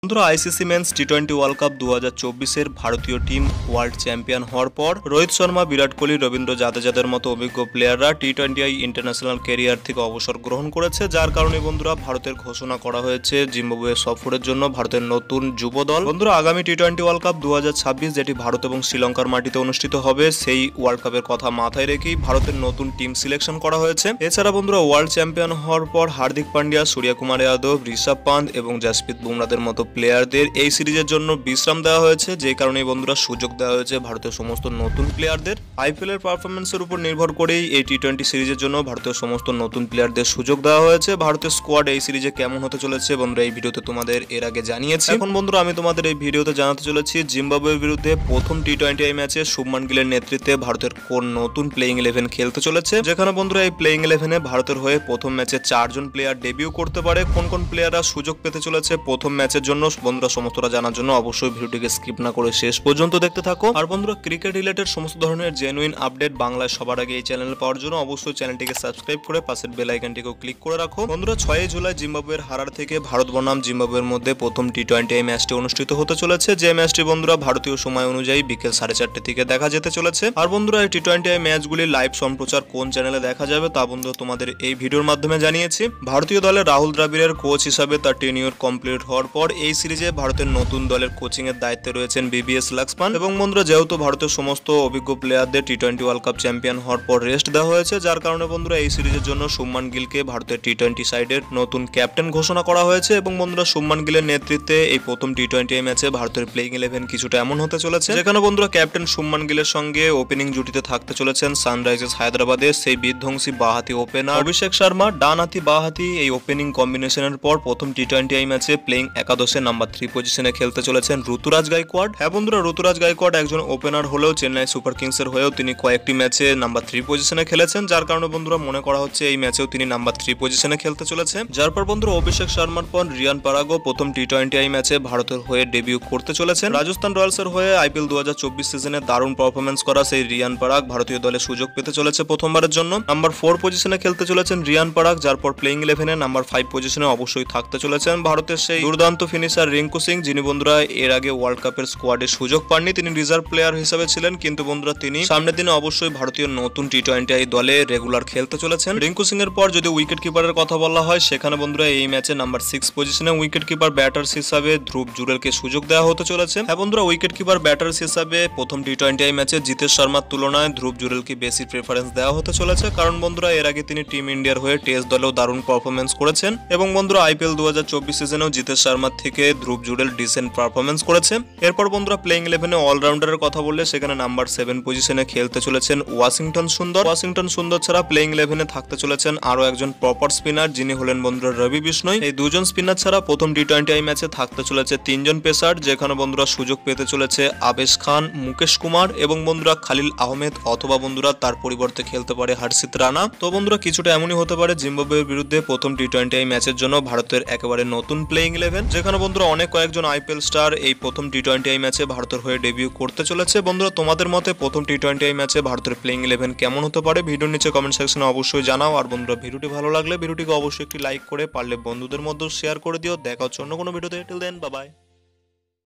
বন্ধুরা ICC men's টি20 world cup 2024-এর ভারতীয় টিম ওয়ার্ল্ড চ্যাম্পিয়ন হওয়ার পর রোহিত শর্মা, বিরাট কোহলি, রবীন্দ্র জাদেজাদের মতো অভিজ্ঞ প্লেয়াররা টি20 ইন্টারন্যাশনাল ক্যারিয়ার থেকে অবসর গ্রহণ করেছে, যার কারণে বন্ধুরা ভারতের ঘোষণা করা হয়েছে জিম্বাবুয়ে সফরের জন্য ভারতের নতুন যুব দল। বন্ধুরা আগামী টি20 ওয়ার্ল্ড কাপ 2026 যেটি ভারত এবং শ্রীলঙ্কার মাটিতে অনুষ্ঠিত হবে, সেই ওয়ার্ল্ড কাপের কথা মাথায় রেখেই ভারতের নতুন টিম সিলেকশন করা হয়েছে। এছাড়া বন্ধুরা ওয়ার্ল্ড চ্যাম্পিয়ন হওয়ার পর হার্দিক পান্ডিয়া, সূর্যকুমার যাদব, ঋষভ পান্ত এবং জাসপ্রীত বুমরাদের মতো প্লেয়ারদের এই সিরিজের জন্য বিশ্রাম দেওয়া হয়েছে, যে কারণে বন্ধুরা সুযোগ দেওয়া হয়েছে ভারতের সমস্ত নতুন প্লেয়ারদের। আইপিএল এর পারফরমেন্সের উপর নির্ভর করেই এই টি20 সিরিজের জন্য ভারতের সমস্ত নতুন প্লেয়ারদের সুযোগ দেওয়া হয়েছে। ভারতের স্কোয়াড এই সিরিজে কেমন হতে চলেছে বন্ধুরা এই ভিডিওতে তোমাদের এর আগে জানিয়েছি। এখন বন্ধুরা আমি তোমাদের এই ভিডিওতে জানাতে চলেছি জিম্বাবুয়ের বিরুদ্ধে প্রথম টি20 ম্যাচে শুভমান গিলের নেতৃত্বে ভারতের কোন নতুন প্লেইং 11 খেলতে চলেছে, যেখানে বন্ধুরা এই প্লেইং 11-এ ভারতের হয়ে প্রথম ম্যাচে 4 জন প্লেয়ার ডেবিউ করতে পারে। কোন কোন প্লেয়াররা সুযোগ পেতে চলেছে প্রথম ম্যাচের জন্য বন্ধুরা সমস্তটা জানার জন্য অবশ্যই ভিডিওটিকে স্কিপ না করে শেষ পর্যন্ত দেখতে থাকো। আর বন্ধুরা ক্রিকেট রিলেটেড সমস্ত ধরনের জেনুইন আপডেট বাংলায় সবার আগে এই চ্যানেলে পাওয়ার জন্য অবশ্যই চ্যানেলটিকে সাবস্ক্রাইব করে পাশের বেল আইকনটিকেও ক্লিক করে রাখো। বন্ধুরা 6 জুলাই জিম্বাবুয়ের হারার থেকে ভারত বনাম জিম্বাবুয়ের মধ্যে প্রথম টি20 ম্যাচটি অনুষ্ঠিত হতে চলেছে, যে ম্যাচটি বন্ধুরা ভারতীয় সময় অনুযায়ী বিকেল 4:30 থেকে দেখা যেতে চলেছে। আর বন্ধুরা এই টি20 ম্যাচগুলি লাইভ সম্প্রচার কোন চ্যানেলে দেখা যাবে তা বন্ধুরা তোমাদের এই ভিডিওর মাধ্যমে জানিয়েছি। ভারতীয় দলের রাহুল দ্রাবিড়ের কোচ হিসাবে তার টেনিওর কমপ্লিট হওয়ার পর এই সিরিজে ভারতের নতুন দলের কোচিং এর দায়িত্বে রয়েছেন বিবিএস লাক্সমান। এবং বন্ধুরা যেহেতু ভারতের সমস্ত অভিজ্ঞ প্লেয়ারদের টি20 ওয়ার্ল্ড কাপ চ্যাম্পিয়ন হওয়ার পর রেস্ট দেওয়া হয়েছে, যার কারণে বন্ধুরা এই সিরিজের জন্য শুভমান গিলকে ভারতের টি20 সাইডের নতুন ক্যাপ্টেন ঘোষণা করা হয়েছে। এবং বন্ধুরা শুভমান গিলের নেতৃত্বে এই প্রথম টি20 ম্যাচে ভারতের প্লেইং 11 কিছুটা এমন হতে চলেছে, যেখানে বন্ধুরা ক্যাপ্টেন শুভমান গিলের সঙ্গে ওপেনিং জুটিতে থাকতে চলেছেন সানরাইজার্স হায়দ্রাবাদের সেই বিধ্বংসী বাঁহাতি ওপেনার অভিষেক শর্মা। ডানহাতি বাঁহাতি এই ওপেনিং কম্বিনেশনের পর প্রথম টি20 ম্যাচে প্লেইং একাদশে নাম্বার 3 পজিশনে খেলতে চলেছেন ঋতুরাজ গায়কোয়াড়। হ্যাঁ বন্ধুরা ঋতুরাজ গায়কোয়াড় একজন ওপেনার হলেও চেন্নাই সুপার কিংস এর হয়েও তিনি কয়েকটি ম্যাচে নাম্বার 3 পজিশনে খেলেছেন, যার কারণে বন্ধুরা মনে করা হচ্ছে এই ম্যাচেও তিনি নাম্বার 3 পজিশনে খেলতে চলেছে। যার পর বন্ধুরা অভিষেক শর্মার পর রিয়ান পারাগও প্রথম টি20 ম্যাচে ভারতের হয়ে ডেবিউ করতে চলেছেন। রাজস্থান রয়্যালস এর হয়ে আইপিএল 2024 সিজনে দারুণ পারফরমেন্স করা সেই রিয়ান পারাগ ভারতীয় দলে সুযোগ পেতে চলেছে প্রথমবারের জন্য। নাম্বার 4 পজিশনে খেলতে চলেছেন রিয়ান পারাগ, যার পর প্লেইং 11-এ নাম্বার 5 পজিশনে অবশ্যই থাকতে চলেছেন ভারতের সেই দুর্দান্ত ফিনিশার রিঙ্কু সিং, যিনি বন্ধুরা এর আগে ওয়ার্ল্ড কাপের স্কোয়াডে সুযোগ পাননি, তিনি রিজার্ভ প্লেয়ার হিসেবে ছিলেন, কিন্তু বন্ধুরা তিনি সামনের দিনে অবশ্যই ভারতীয় নতুন টি20 দলে রেগুলার খেলতে চলেছেন। রিঙ্কু সিং এর পর যদি উইকেট কিপারের কথা বলা হয়, সেখানে বন্ধুরা এই ম্যাচে নাম্বার 6 পজিশনে উইকেট কিপার ব্যাটার্স হিসাবে ধ্রুব জুরেলকে সুযোগ দেওয়া হতে চলেছে। হ্যাঁ বন্ধুরা উইকেট কিপার ব্যাটার্স হিসাবে প্রথম টি20 ম্যাচে জিতেশ শর্মার তুলনায় ধ্রুব জুরেলকে বেশি প্রেফারেন্স দেওয়া হতে চলেছে, কারণ বন্ধুরা এর আগে তিনি টিম ইন্ডিয়ার হয়ে টেস্ট দলেও দারুণ পারফরমেন্স করেছেন। এবং বন্ধুরা আইপিএল 2024 সিজনেও জিতেশ শর্মার থেকে ধ্রুব জুরেল ডিসেন্ট পারফরমেন্স করেছে। এরপর বন্ধুরা প্লেইং 11-এ অলরাউন্ডারের কথা বললে সেখানে নাম্বার 7 পজিশনে খেলতে চলেছেন ওয়াশিংটন সুন্দর। ওয়াশিংটন সুন্দর ছাড়া প্লেইং 11-এ থাকতে চলেছেন আরো একজন প্রপার স্পিনার, যিনি হলেন বন্ধুরা রবি বিষ্ণই। এই দুজন স্পিনার ছাড়া প্রথম টি20 ম্যাচে থাকতে চলেছে 3 জন পেসার, যেখানে বন্ধুরা সুযোগ পেতে চলেছে আবেশ খান, মুকেশ কুমার এবং বন্ধুরা খালিল আহমেদ, অথবা বন্ধুরা তার পরিবর্তে খেলতে পারে হর্ষিত রানা। তো বন্ধুরা কিছুটা এমনই হতে পারে জিম্বাবুয়ের বিরুদ্ধে প্রথম টি20 ম্যাচের জন্য ভারতের একেবারে নতুন প্লেইং 11, যেখানে বন্ধুরা কয়েকজন আইপিএল স্টার এই প্রথম টি20 ম্যাচে ভারতের হয়ে ডেবিউ করতে চলেছে। বন্ধুরা তোমাদের মতে প্রথম টি20 ম্যাচে ভারতের প্লেইং 11 কেমন হতে পারে ভিডিওর নিচে কমেন্ট সেকশনে অবশ্যই জানাও। আর বন্ধুরা ভিডিওটি ভালো লাগলে ভিডিওটিকে অবশ্যই একটি লাইক করে পারলে বন্ধুদের মধ্যে শেয়ার করে দিও। দেখা হচ্ছে অন্য কোনো ভিডিওতে। Till then bye by.